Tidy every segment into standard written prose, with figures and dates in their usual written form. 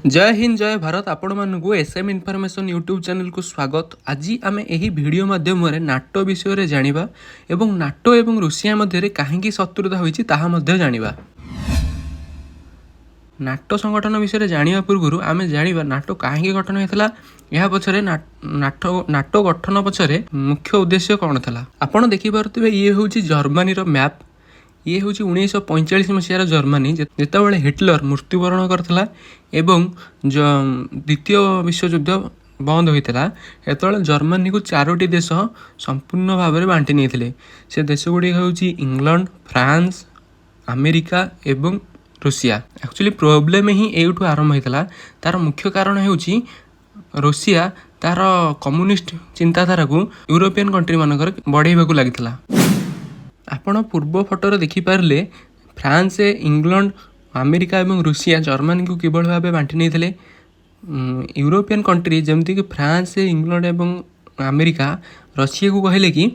जय हिंद जय भारत आपण मानू एसएम इनफॉरमेशन यूट्यूब चैनल को स्वागत। आज आम यही वीडियो माध्यम नाटो विषय जानिबा एवं नाटो एवं रूसिया मध्य कहीं शत्रुता होईची ताहा मध्य जानिबा। नाटो संगठन विषय जानिबा पूर्व आम जानिबा नाटो कहीं गठन होता यह पछरे नाटो गठन पछरे मुख्य उद्देश्य कौन था आपण देखिपे। ये हूँ जर्मनी मैप। ये हूँ 1945 मसीहार जर्मनी जितेबाला हिटलर मृत्युवरण करता एवं द्वितीय विश्वयुद्ध बंद होता सेतବେଳେ जर्मनी को 4टी देश संपूर्ण भाव में बांटी नहीं से देश गुड़िक हूँ इंग्लैंड, फ्रांस, अमेरिका एवं रूसिया। एक्चुअली प्रोब्लेम ही एठू आरंभ होता। तार मुख्य कारण हूँ रूसिया तार कम्युनिस्ट चिंताधारा को यूरोपियन कंट्री मानक बढ़ाइबा लगी। आपण पूर्व फोटोरे देखिपारे फ्रांस, इंग्लैंड, अमेरिका और रूसिया जर्मनी को किभल भाव बांटी नहीं। यूरोपियन कंट्री जमती कि फ्रांस, इंग्लैंड और अमेरिका रशिया को कहले कि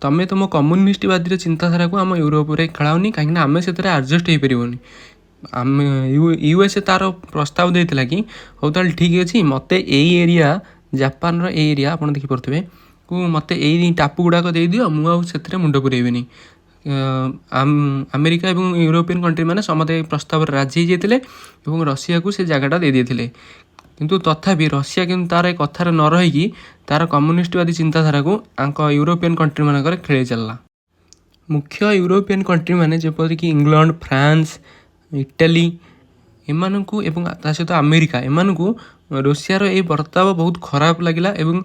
तमें तुम कम्युनिस्टवादी चिंताधारा को आम यूरोप में खेलाओनी कहीं आम से आडजस्ट हो पारनि। आम यूएसए तार प्रस्ताव देता कि हो तो ठीक अच्छे मत एरिया जापान एरिया आप देखिपे को मत यही टापू गुड़ाक दे दियो मुझे मुंड पुरेबी। अमेरिका और यूरोपियन कंट्री मैंने समस्त प्रस्ताव राजी होते और रशिया को से जगटा दे देते किंतु तथापि रशिया कि तार कथार न रहीकि तार कम्युनिस्टवादी चिंताधारा को यूरोपियन कंट्री मानक खेल चलला। मुख्य यूरोपियन कंट्री मैंने जपरिक इंग्लैंड, फ्रांस, इटाली एमानकु एवं ता सहित अमेरिका एमानकु रूसियार ये बर्ताव बहुत खराब लगिला एवं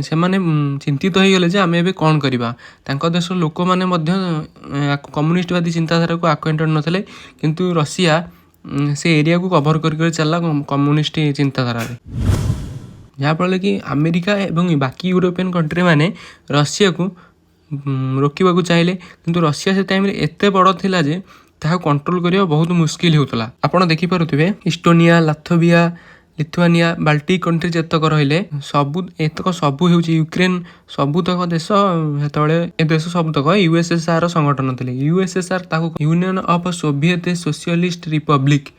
से माने चिंतित हो गले जे आमे एबे कोन करबा। तांको देश लोक माने मध्य कम्युनिस्टवादी चिंताधारा को आक्वेंटेड नथिले किंतु रशिया से एरिया को कवर कर चलला कम्युनिस्ट चिंताधारा रे, जहाँफल कि अमेरिका एवं बाकी यूरोपियन कंट्री माने रशिया को रोकवा चाहिए किंतु रशिया से टाइम एते बड़ थिला जे ताहा कंट्रोल करिया बहुत मुश्किल होता। आपण देखिपे इस्टोनिया, लाथोविया, लिथुआनिया, बाल्टिक कंट्री जतक रहिले सबू एतक सबू हूँ यूक्रेन सबूतक देश से देश सबूतक यूएसएसआर संगठन थे। यूएसएसआर ताको union of Soviet socialist Republic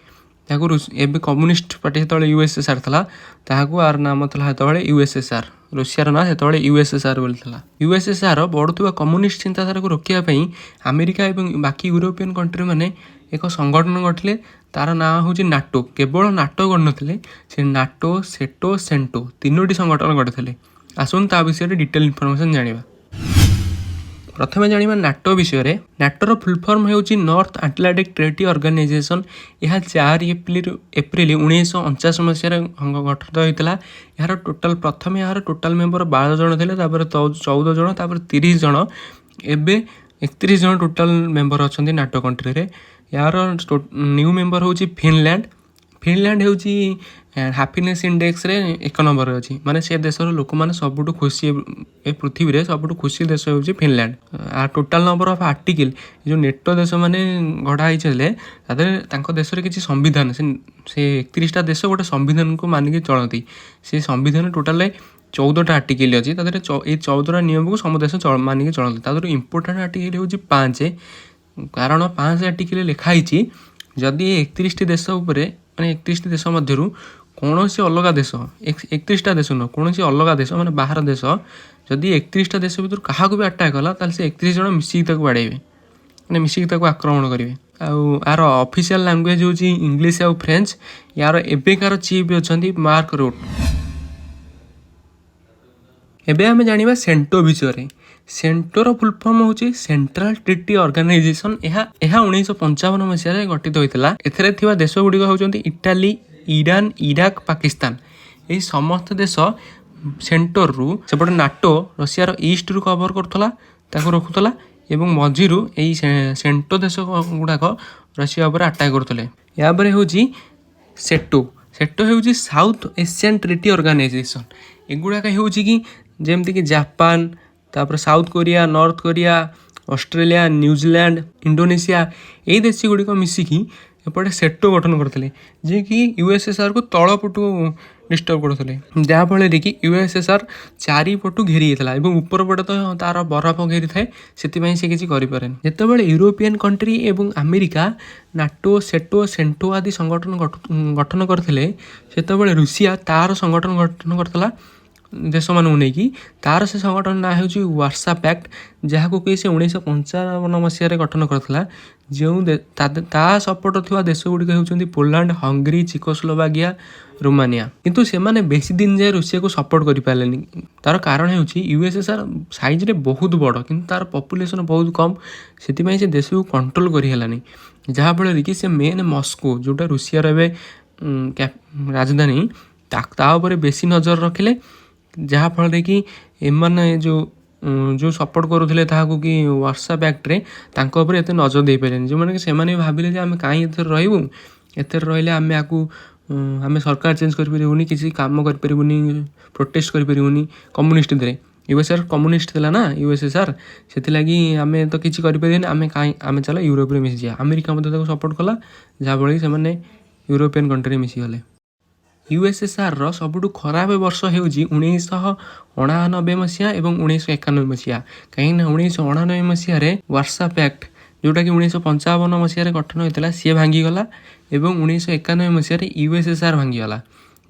एवं कम्युनिस्ट पार्टी जो यूएसएसआर था ताकू आर नाम था जो यूएसएसआर। रूसियार ना जो यूएसएसआर बोलता। यूएसएसआर बढ़ुवा कम्युनिस्ट चिंताधारा को रोकने अमेरिका और बाकी यूरोपियन कंट्री मैंने एक संगठन गठिले तार ना हूँ नाटो। केवल नाटो गढ़ से नाटो, सेटो, सेंटो तीनोटी संगठन गढ़ी। आसन ता विषय डिटेल इनफॉरमेशन जानिबा। प्रथमे जानिबा नाटो विषय। नाटोर फुल फॉर्म हूँ नॉर्थ अटलांटिक ट्रेटी ऑर्गेनाइजेशन। यह 4 एप्रिल 1949 मसीह गठित होता। यार टोटाल प्रथम यार टोटाल मेंबर 12 जन थे, 14 जन, 30 जन, एवं 31 जन टोटाल मेंबर अच्छा नाटो कंट्री रे। यार न्यू मेंबर हूँ फिनलैंड। फिनलैंड हूँ हैप्पीनेस इंडेक्स रे 1 नंबर अच्छी माने से देशर लोक मैंने सबुठ खुशी ए पृथ्वी रे सबुठ खुशी देश हूँ Finland. Total number of article जो नेटो देश मैंने गढ़ाई देश किसी संविधान से 31टा देश गोटे संविधान को मानिक चलती। से संविधान टोटाल 14टा आर्टिकल अच्छी। ये 14टा नियम को सम देश मानिक चलती। तादर इंपोर्टाट आर्टिकल हूँ 5 कारण 5 आर्टिकल लिखाई जदि 31टी देश माने 31टी देश मध्य कौन सी अलग देश 31टा देश न कौन सी अलग देश माने बाहर देश जदि 31टा देश भर क्या भी अटैक कला से 31 जन मिसिक बाड़े मैंने मिसिक आक्रमण करेंगे। यार ऑफिशियल लैंग्वेज हूँ इंग्लिश और फ्रेंच। यार एबेकार चीफ अच्छा मार्क रूट। एबे आमे जानिबा सेंटो विषय। सेंटोर फुल फॉर्म हूँ सेंट्रल ट्रिटी ऑर्गेनाइजेशन। यह 1955 मसीह गठित होता। एथिरे देश गुड़िक होती इटाली, ईरान, इराक, पाकिस्तान। यही समस्त देश सेंटर रु सेपटे नाटो रशियार ईस्ट रु कवर करूला रोकुला एवं मझीरू यही सेंटो देश गुड़ाक रशिया पर अटैक करते। यापर हूँ सेटो। सेटो हूँ साउथ एशियन ट्रिटी ऑर्गेनाइजेशन। एगुड़ाक हूँ कि जमती कि जापान, तापर south Korea, north Korea, Australia, New Zealand, Indonesia यही देश गुड़िक मिसिकी ଏପଟେ ସେଟୋ ଗଠନ କରିଥିଲେ, ଯିଏକି ୟୁଏସ୍ଏସ୍ଆର୍କୁ ତଳପଟୁ ଡିଷ୍ଟର୍ବ କରୁଥିଲେ, ଯାହାଫଳରେ କି ୟୁଏସ୍ଏସ୍ଆର୍ ଚାରିପଟୁ ଘେରି ଯାଇଥିଲା ଏବଂ ଉପର ପଟେ ତ ତାର ବରଫ ଘେରିଥାଏ, ସେଥିପାଇଁ ସେ କିଛି କରିପାରେନି। ଯେତେବେଳେ ୟୁରୋପିଆନ୍ କଣ୍ଟ୍ରି ଏବଂ ଆମେରିକା ନାଟୋ, ସେଟୋ, ସେଣ୍ଟୋ ଆଦି ସଂଗଠନ ଗଠନ କରିଥିଲେ, ସେତେବେଳେ ରୁଷିଆ ତାର ସଂଗଠନ ଗଠନ କରିଥିଲା ଦେଶମାନଙ୍କୁ ନେଇକି। ତାର ସେ ସଂଗଠନ ନାଁ ହେଉଛି ୱାର୍ସା ପ୍ୟାକ୍ଟ, ଯାହାକୁ କି ସେ 1955 ମସିହାରେ ଗଠନ କରିଥିଲା। ଯେଉଁ ତା ସପୋର୍ଟ ଥିବା ଦେଶ ଗୁଡ଼ିକ ହେଉଛନ୍ତି ପୋଲାଣ୍ଡ, ହଙ୍ଗରୀ, ଚିକୋସ୍ଲୋଭାକିଆ, ରୋମାନିଆ। କିନ୍ତୁ ସେମାନେ ବେଶୀ ଦିନ ଯାଏ ରୁଷିଆକୁ ସପୋର୍ଟ କରିପାରିଲେନି। ତାର କାରଣ ହେଉଛି ୟୁଏସ୍ଏସ୍ଆର୍ ସାଇଜ୍ରେ ବହୁତ ବଡ଼, କିନ୍ତୁ ତାର ପପୁଲେସନ୍ ବହୁତ କମ୍, ସେଥିପାଇଁ ସେ ଦେଶକୁ କଣ୍ଟ୍ରୋଲ କରିହେଲାନି। ଯାହାଫଳରେ କି ସେ ମେନ୍ ମସ୍କୋ, ଯେଉଁଟା ରୁଷିଆର ଏବେ ରାଜଧାନୀ, ତା ଉପରେ ବେଶୀ ନଜର ରଖିଲେ। ଯାହାଫଳରେ କି ଏମାନେ ଯେଉଁ ସପୋର୍ଟ କରୁଥିଲେ ତାହାକୁ କି ୱାର୍ସା ପ୍ୟାକ୍ଟରେ, ତାଙ୍କ ଉପରେ ଏତେ ନଜର ଦେଇପାରିଲେନି। ଯେଉଁମାନେ କି ସେମାନେ ଭାବିଲେ ଯେ ଆମେ କାହିଁ ଏଥିରେ ରହିବୁ, ଏଥିରେ ରହିଲେ ଆମେ ସରକାର ଚେଞ୍ଜ କରିପାରିବୁନି, କିଛି କାମ କରିପାରିବୁନି, ପ୍ରୋଟେଷ୍ଟ କରିପାରିବୁନି କମ୍ୟୁନିଷ୍ଟରେ। ୟୁଏସ୍ଆର୍ କମ୍ୟୁନିଷ୍ଟ ଥିଲା ନା ୟୁଏସ୍ଏସ୍ଆର୍, ସେଥିଲାଗି ଆମେ ତ କିଛି କରିପାରିବାନି, ଆମେ ଚାଲ ୟୁରୋପରେ ମିଶିଯିବା। ଆମେରିକା ମଧ୍ୟ ତାକୁ ସପୋର୍ଟ କଲା, ଯାହାଫଳରେ କି ସେମାନେ ୟୁରୋପିଆନ୍ କଣ୍ଟ୍ରିରେ ମିଶିଗଲେ। ୟୁଏସ୍ଏସ୍ଆର୍ର ସବୁଠୁ ଖରାପ ବର୍ଷ ହେଉଛି 1989 ମସିହା ଏବଂ 1991 ମସିହା। କାହିଁକିନା 1989 ମସିହାରେ ୱାର୍ସା ପ୍ୟାକ୍ଟ, ଯେଉଁଟାକି 1955 ମସିହାରେ ଗଠନ ହୋଇଥିଲା, ସିଏ ଭାଙ୍ଗିଗଲା ଏବଂ 1991 ମସିହାରେ ୟୁଏସ୍ଏସ୍ଆର୍ ଭାଙ୍ଗିଗଲା।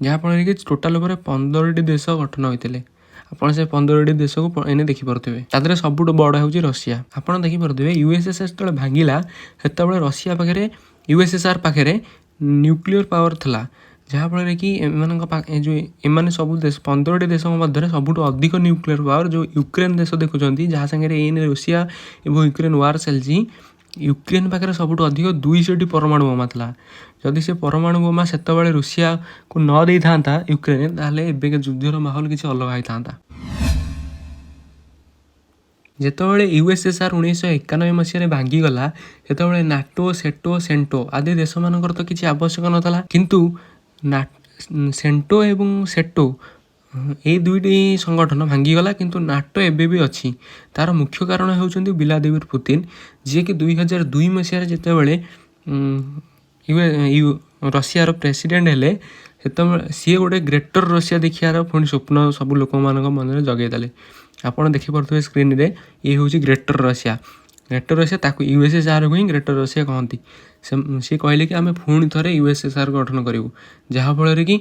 ଯାହାଫଳରେ କି ଟୋଟାଲ ଉପରେ 15ଟି ଦେଶ ଗଠନ ହୋଇଥିଲେ। ଆପଣ ସେ 15ଟି ଦେଶକୁ ଏନେ ଦେଖିପାରୁଥିବେ। ତା ଦେହରେ ସବୁଠୁ ବଡ଼ ହେଉଛି ରଷିଆ। ଆପଣ ଦେଖିପାରୁଥିବେ ୟୁଏସ୍ଏସ୍ଆର୍ ଯେତେବେଳେ ଭାଙ୍ଗିଲା, ସେତେବେଳେ ରଷିଆ ପାଖରେ, ୟୁଏସ୍ଏସ୍ଆର୍ ପାଖରେ ନ୍ୟୁକ୍ଲିୟର ପାୱାର ଥିଲା। ଯାହାଫଳରେ କି ଏମାନେ ସବୁ ଦେଶ, 15ଟି ଦେଶଙ୍କ ମଧ୍ୟରେ ସବୁଠୁ ଅଧିକ ନ୍ୟୁକ୍ଲିୟର ପାୱାର ଯେଉଁ ୟୁକ୍ରେନ୍ ଦେଶ ଦେଖୁଛନ୍ତି, ଯାହା ସାଙ୍ଗରେ ଏଇନେ ରୁଷିଆ ଏବଂ ୟୁକ୍ରେନ୍ ୱାର୍ ଚାଲିଛି, ୟୁକ୍ରେନ୍ ପାଖରେ ସବୁଠୁ ଅଧିକ 200ଟି ପରମାଣୁ ବୋମା ଥିଲା। ଯଦି ସେ ପରମାଣୁ ବୋମା ସେତେବେଳେ ରୁଷିଆକୁ ନ ଦେଇଥାନ୍ତା ୟୁକ୍ରେନ୍, ତାହେଲେ ଏବେକା ଯୁଦ୍ଧର ମାହୋଲ କିଛି ଅଲଗା ହେଇଥାନ୍ତା। ଯେତେବେଳେ ୟୁଏସ୍ଏସ୍ଆର୍ 1991 ମସିହାରେ ଭାଙ୍ଗିଗଲା, ସେତେବେଳେ ନାଟୋ, ସେଟୋ, ସେଣ୍ଟୋ ଆଦି ଦେଶମାନଙ୍କର ତ କିଛି ଆବଶ୍ୟକ ନଥିଲା। କିନ୍ତୁ ସେଣ୍ଟୋ ଏବଂ ସେଟୋ, ଏଇ ଦୁଇଟି ସଂଗଠନ ଭାଙ୍ଗିଗଲା, କିନ୍ତୁ ନାଟୋ ଏବେ ବି ଅଛି। ତାର ମୁଖ୍ୟ କାରଣ ହେଉଛନ୍ତି ଭ୍ଲାଦିମିର ପୁତିନ, ଯିଏକି 2002 ମସିହାରେ ଯେତେବେଳେ ରଷିଆର ପ୍ରେସିଡେଣ୍ଟ ହେଲେ, ସେତେବେଳେ ସିଏ ଗୋଟେ ଗ୍ରେଟର ରଷିଆ ଦେଖିବାର ପୁଣି ସ୍ୱପ୍ନ ସବୁ ଲୋକମାନଙ୍କ ମନରେ ଜଗେଇ ଦେଲେ। ଆପଣ ଦେଖିପାରୁଥିବେ ସ୍କ୍ରିନ୍ରେ, ଇଏ ହେଉଛି ଗ୍ରେଟର ରଷିଆ। ଗ୍ରେଟର ରଷିଆ, ତାକୁ ୟୁଏସ୍ଏସ୍ଆର୍କୁ ହିଁ ଗ୍ରେଟର ରଷିଆ କହନ୍ତି। ସିଏ କହିଲେ କି ଆମେ ପୁଣି ଥରେ ୟୁଏସ୍ଏସ୍ଆର୍ ଗଠନ କରିବୁ। ଯାହାଫଳରେ କି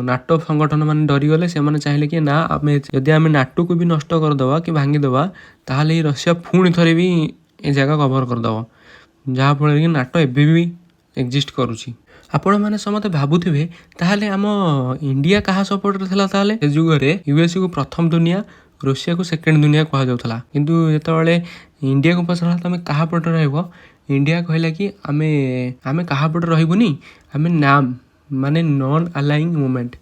ନାଟୋ ସଂଗଠନ ମାନେ ଡରିଗଲେ। ସେମାନେ ଚାହିଁଲେ କି ନା, ଯଦି ଆମେ ନାଟୋକୁ ବି ନଷ୍ଟ କରିଦେବା କି ଭାଙ୍ଗିଦେବା, ତାହେଲେ ଏଇ ରଷିଆ ପୁଣି ଥରେ ବି ଏ ଜାଗା କଭର କରିଦେବ। ଯାହାଫଳରେ କି ନାଟୋ ଏବେ ବି ଏକ୍ଜିଷ୍ଟ କରୁଛି। ଆପଣମାନେ ସମସ୍ତେ ଭାବୁଥିବେ, ତାହେଲେ ଆମ ଇଣ୍ଡିଆ କାହା ସପୋର୍ଟରେ ଥିଲା? ତାହେଲେ ସେ ଯୁଗରେ ୟୁଏସ୍କୁ ପ୍ରଥମ ଦୁନିଆ, ରୁଷିଆକୁ ସେକେଣ୍ଡ ଦୁନିଆ କୁହାଯାଉଥିଲା। କିନ୍ତୁ ଯେତେବେଳେ ଇଣ୍ଡିଆକୁ ପଚାରିଲା ତମେ କାହା ପଟେ ରହିବ, ଇଣ୍ଡିଆ କହିଲା କି ଆମେ କାହା ପଟେ ରହିବୁନି, ଆମେ ମାନେ ନନ୍ ଆଲାଇଂ ମୁଭମେଣ୍ଟ,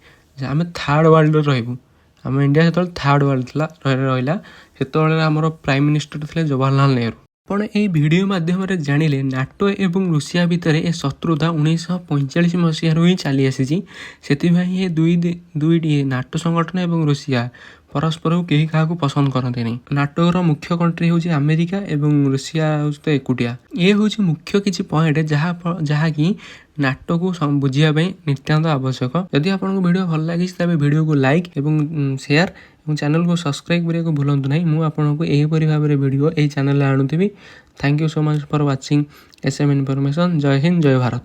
ଆମେ ଥାର୍ଡ଼ ୱାର୍ଲଡରେ ରହିବୁ। ଆମ ଇଣ୍ଡିଆ ସେତେବେଳେ ଥାର୍ଡ଼ ୱାର୍ଲଡ ରହିଲା। ସେତେବେଳେ ଆମର ପ୍ରାଇମ୍ ମିନିଷ୍ଟର ଥିଲେ ଜବାହରଲାଲ ନେହେରୁ। ଆପଣ ଏହି ଭିଡ଼ିଓ ମାଧ୍ୟମରେ ଜାଣିଲେ ନାଟୋ ଏବଂ ରୁଷିଆ ଭିତରେ ଏ ଶତ୍ରୁତା 1945 ମସିହାରୁ ହିଁ ଚାଲି ଆସିଛି। ସେଥିପାଇଁ ଏ ଦୁଇଟି ନାଟୋ ସଂଗଠନ ଏବଂ ରୁଷିଆ ପରସ୍ପରକୁ କେହି କାହାକୁ ପସନ୍ଦ କରନ୍ତିନି। ନାଟୋର ମୁଖ୍ୟ କଣ୍ଟ୍ରି ହେଉଛି ଆମେରିକା ଏବଂ ରୁଷିଆ ହେଉଛି ତ ଏକୁଟିଆ। ଏ ହେଉଛି ମୁଖ୍ୟ କିଛି ପଏଣ୍ଟ ଯାହାକି ନାଟୋକୁ ବୁଝିବା ପାଇଁ ନିତ୍ୟାନ୍ତ ଆବଶ୍ୟକ। ଯଦି ଆପଣଙ୍କୁ ଭିଡ଼ିଓ ଭଲ ଲାଗିଛି, ତେବେ ଭିଡ଼ିଓକୁ ଲାଇକ୍ ଏବଂ ସେୟାର ଏବଂ ଚ୍ୟାନେଲକୁ ସବସ୍କ୍ରାଇବ୍ କରିବାକୁ ଭୁଲନ୍ତୁ ନାହିଁ। ମୁଁ ଆପଣଙ୍କୁ ଏହିପରି ଭାବରେ ଭିଡ଼ିଓ ଏହି ଚ୍ୟାନେଲରେ ଆଣୁଥିବି। Thank you so much for watching SM ଇନଫର୍ମେସନ୍। ଜୟ ହିନ୍ଦ, ଜୟ ଭାରତ।